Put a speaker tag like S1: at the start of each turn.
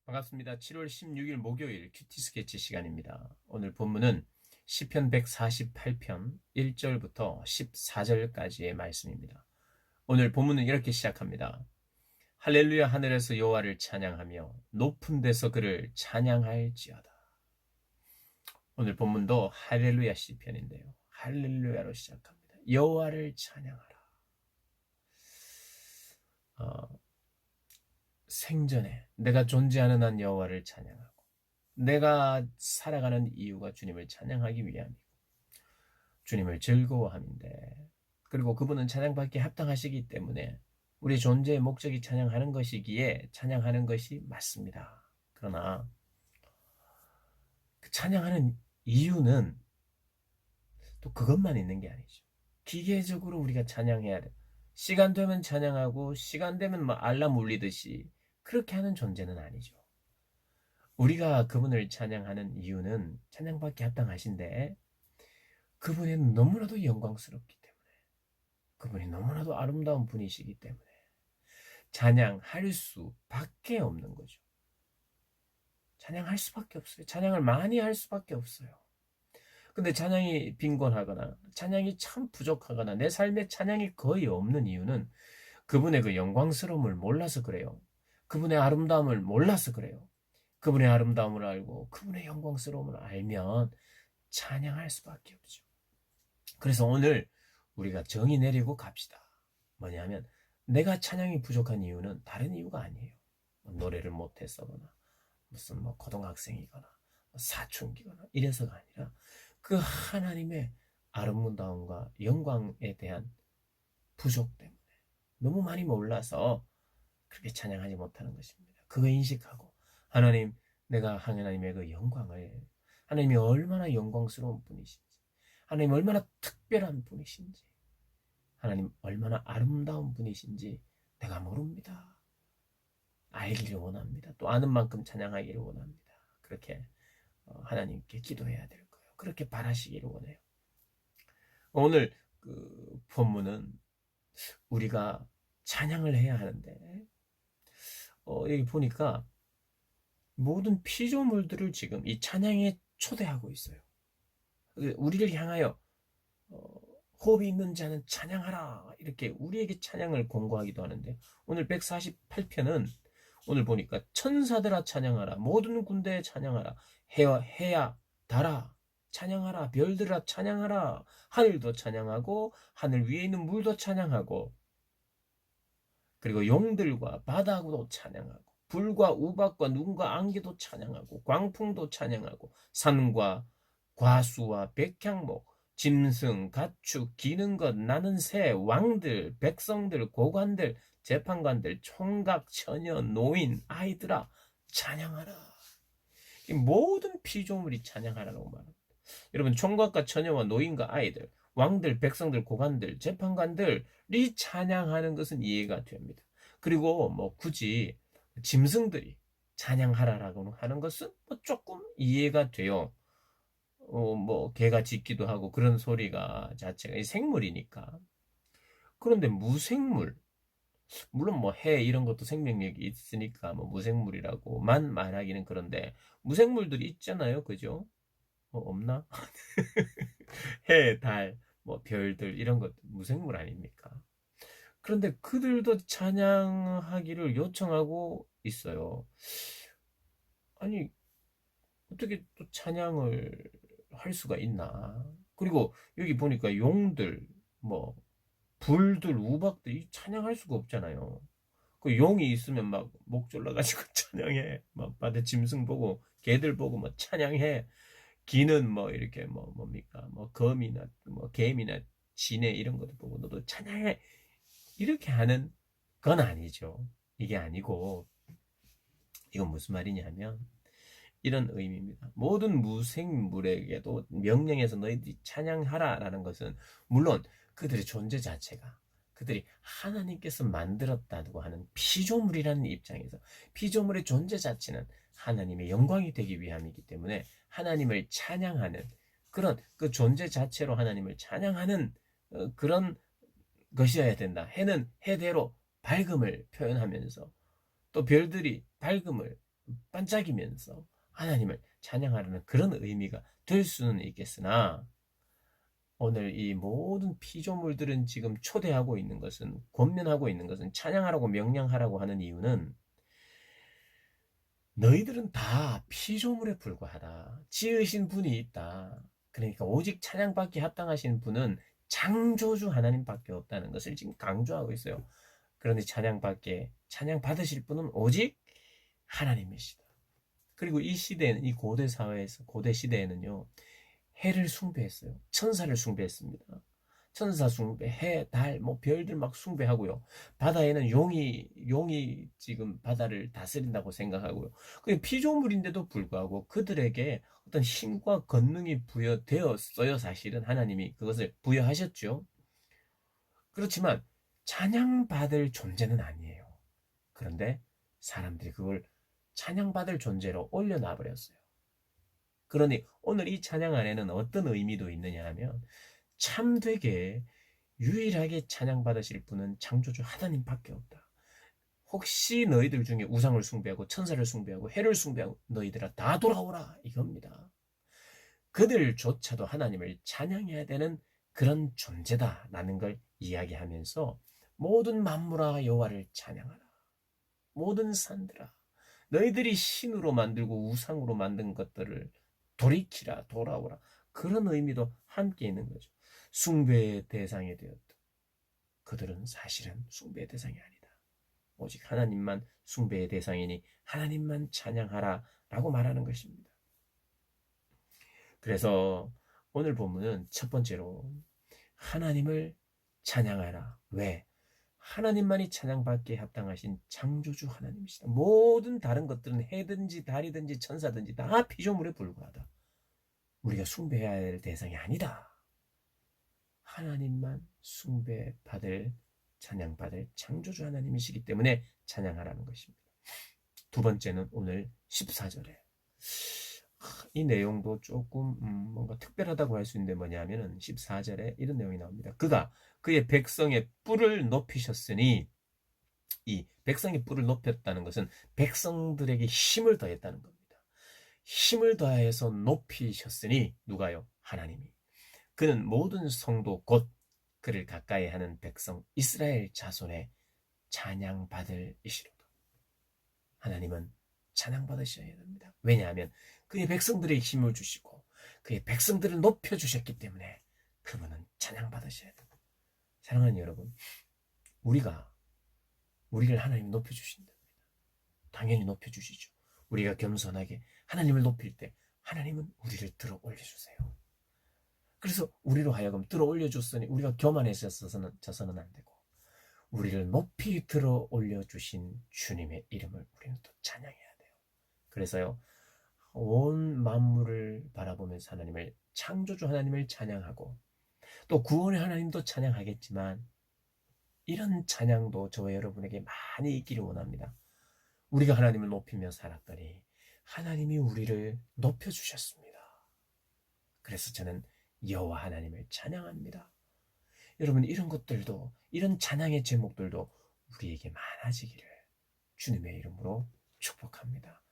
S1: 반갑습니다. 7월 16일 목요일 큐티 스케치 시간입니다. 오늘 본문은 시편 148편 1절부터 14절까지의 말씀입니다. 오늘 본문은 이렇게 시작합니다. 할렐루야, 하늘에서 여호와를 찬양하며 높은 데서 그를 찬양할지어다. 오늘 본문도 할렐루야 시편인데요. 할렐루야로 시작합니다. 여호와를 찬양하라. 생전에 내가 존재하는 한 여호와를 찬양하고 내가 살아가는 이유가 주님을 찬양하기 위함이고 주님을 즐거워함인데, 그리고 그분은 찬양받기에 합당하시기 때문에 우리 존재의 목적이 찬양하는 것이기에 찬양하는 것이 맞습니다. 그러나 그 찬양하는 이유는 또 그것만 있는 게 아니죠. 기계적으로 우리가 찬양해야 돼. 시간 되면 찬양하고 시간 되면 뭐 알람 울리듯이 그렇게 하는 존재는 아니죠. 우리가 그분을 찬양하는 이유는 찬양받기 합당하신데 그분이 너무나도 영광스럽기 때문에, 그분이 너무나도 아름다운 분이시기 때문에 찬양할 수밖에 없는 거죠. 찬양할 수밖에 없어요. 찬양을 많이 할 수밖에 없어요. 근데 찬양이 빈곤하거나 찬양이 참 부족하거나 내 삶에 찬양이 거의 없는 이유는 그분의 그 영광스러움을 몰라서 그래요. 그분의 아름다움을 몰라서 그래요. 그분의 아름다움을 알고 그분의 영광스러움을 알면 찬양할 수밖에 없죠. 그래서 오늘 우리가 정의 내리고 갑시다. 뭐냐면 내가 찬양이 부족한 이유는 다른 이유가 아니에요. 노래를 못했거나 무슨 고등학생이거나 사춘기거나 이래서가 아니라 그 하나님의 아름다움과 영광에 대한 부족 때문에 너무 많이 몰라서 그렇게 찬양하지 못하는 것입니다. 그거 인식하고 하나님, 내가 하나님의 그 영광을, 하나님이 얼마나 영광스러운 분이신지, 하나님 얼마나 특별한 분이신지, 하나님 얼마나 아름다운 분이신지 내가 모릅니다. 알기를 원합니다. 또 아는 만큼 찬양하기를 원합니다. 그렇게 하나님께 기도해야 될 거예요. 그렇게 바라시기를 원해요. 오늘 그 본문은 우리가 찬양을 해야 하는데 여기 보니까 모든 피조물들을 지금 이 찬양에 초대하고 있어요. 우리를 향하여 호흡이 있는 자는 찬양하라, 이렇게 우리에게 찬양을 권고하기도 하는데, 오늘 148편은 오늘 보니까 천사들아 찬양하라, 모든 군대에 찬양하라, 해야 달아 찬양하라, 별들아 찬양하라, 하늘도 찬양하고 하늘 위에 있는 물도 찬양하고, 그리고 용들과 바다도 찬양하고 불과 우박과 눈과 안개도 찬양하고 광풍도 찬양하고 산과 과수와 백향목, 짐승, 가축, 기는 것, 나는 새, 왕들, 백성들, 고관들, 재판관들, 총각, 처녀, 노인, 아이들아 찬양하라. 이 모든 피조물이 찬양하라고 말합니다. 여러분, 총각과 처녀와 노인과 아이들, 왕들, 백성들, 고관들, 재판관들이 찬양하는 것은 이해가 됩니다. 그리고 굳이 짐승들이 찬양하라라고 하는 것은 조금 이해가 돼요. 개가 짖기도 하고 그런 소리가 자체가 생물이니까. 그런데 무생물, 물론 해 이런 것도 생명력이 있으니까 무생물이라고만 말하기는 그런데 무생물들이 있잖아요, 그죠? 없나? 해, 달, 별들 이런 것 무생물 아닙니까? 그런데 그들도 찬양하기를 요청하고 있어요. 아니, 어떻게 또 찬양을 할 수가 있나? 그리고 여기 보니까 용들, 불들, 우박들이 찬양할 수가 없잖아요. 그 용이 있으면 목 졸라가지고 찬양해. 바다 짐승 보고, 개들 보고 찬양해. 기는 이렇게 뭡니까? 거미나 개미나 지네 이런 것도 보고 너도 찬양해. 이렇게 하는 건 아니죠. 이게 아니고, 이건 무슨 말이냐면 이런 의미입니다. 모든 무생물에게도 명령해서 너희들이 찬양하라라는 것은, 물론 그들의 존재 자체가 그들이 하나님께서 만들었다고 하는 피조물이라는 입장에서 피조물의 존재 자체는 하나님의 영광이 되기 위함이기 때문에 하나님을 찬양하는 그런 그 존재 자체로 하나님을 찬양하는 그런 것이어야 된다. 해는 해대로 밝음을 표현하면서 또 별들이 밝음을 반짝이면서 하나님을 찬양하려는 그런 의미가 될 수는 있겠으나, 오늘 이 모든 피조물들은 지금 초대하고 있는 것은, 권면하고 있는 것은, 찬양하라고 명령하라고 하는 이유는, 너희들은 다 피조물에 불과하다. 지으신 분이 있다. 그러니까 오직 찬양받기 합당하신 분은 창조주 하나님밖에 없다는 것을 지금 강조하고 있어요. 그런데 찬양 받으실 분은 오직 하나님이시다. 그리고 이 시대에는, 이 고대 사회에서, 고대 시대에는요, 해를 숭배했어요. 천사를 숭배했습니다. 천사 숭배, 해, 달, 뭐 별들 막 숭배하고요. 바다에는 용이 지금 바다를 다스린다고 생각하고요. 그 피조물인데도 불구하고 그들에게 어떤 힘과 권능이 부여되었어요. 사실은 하나님이 그것을 부여하셨죠. 그렇지만 찬양받을 존재는 아니에요. 그런데 사람들이 그걸 찬양받을 존재로 올려놔 버렸어요. 그러니 오늘 이 찬양 안에는 어떤 의미도 있느냐 하면, 참되게 유일하게 찬양받으실 분은 창조주 하나님밖에 없다. 혹시 너희들 중에 우상을 숭배하고 천사를 숭배하고 해를 숭배하고 너희들아 다 돌아오라, 이겁니다. 그들조차도 하나님을 찬양해야 되는 그런 존재다라는 걸 이야기하면서, 모든 만물아 여호와를 찬양하라. 모든 산들아, 너희들이 신으로 만들고 우상으로 만든 것들을 돌이키라, 돌아오라. 그런 의미도 함께 있는 거죠. 숭배의 대상이 되었다. 그들은 사실은 숭배의 대상이 아니다. 오직 하나님만 숭배의 대상이니 하나님만 찬양하라 라고 말하는 것입니다. 그래서 오늘 본문은 첫 번째로 하나님을 찬양하라. 왜? 하나님만이 찬양받기에 합당하신 창조주 하나님이시다. 모든 다른 것들은 해든지 달이든지 천사든지 다 피조물에 불과하다. 우리가 숭배해야 할 대상이 아니다. 하나님만 숭배받을, 찬양받을 창조주 하나님이시기 때문에 찬양하라는 것입니다. 두 번째는 오늘 14절에, 이 내용도 조금 뭔가 특별하다고 할 수 있는데 뭐냐면은 14절에 이런 내용이 나옵니다. 그가 그의 백성의 뿔을 높이셨으니, 이 백성의 뿔을 높였다는 것은 백성들에게 힘을 더했다는 겁니다. 힘을 더해서 높이셨으니, 누가요? 하나님이. 그는 모든 성도 곧 그를 가까이 하는 백성 이스라엘 자손의 찬양받을 이시로다. 하나님은 찬양받으셔야 됩니다. 왜냐하면 그의 백성들에게 힘을 주시고 그의 백성들을 높여주셨기 때문에 그분은 찬양받으셔야 됩니다. 사랑하는 여러분, 우리를 하나님이 높여주신답니다. 당연히 높여주시죠. 우리가 겸손하게 하나님을 높일 때 하나님은 우리를 들어 올려주세요. 그래서 우리로 하여금 들어 올려줬으니 우리가 교만해져서는 안 되고, 우리를 높이 들어 올려주신 주님의 이름을 우리는 또 찬양해야 돼요. 그래서요, 온 만물을 바라보면서 하나님을, 창조주 하나님을 찬양하고, 또 구원의 하나님도 찬양하겠지만, 이런 찬양도 저와 여러분에게 많이 있기를 원합니다. 우리가 하나님을 높이며 살았더니 하나님이 우리를 높여주셨습니다. 그래서 저는 여호와 하나님을 찬양합니다. 여러분, 이런 것들도, 이런 찬양의 제목들도 우리에게 많아지기를 주님의 이름으로 축복합니다.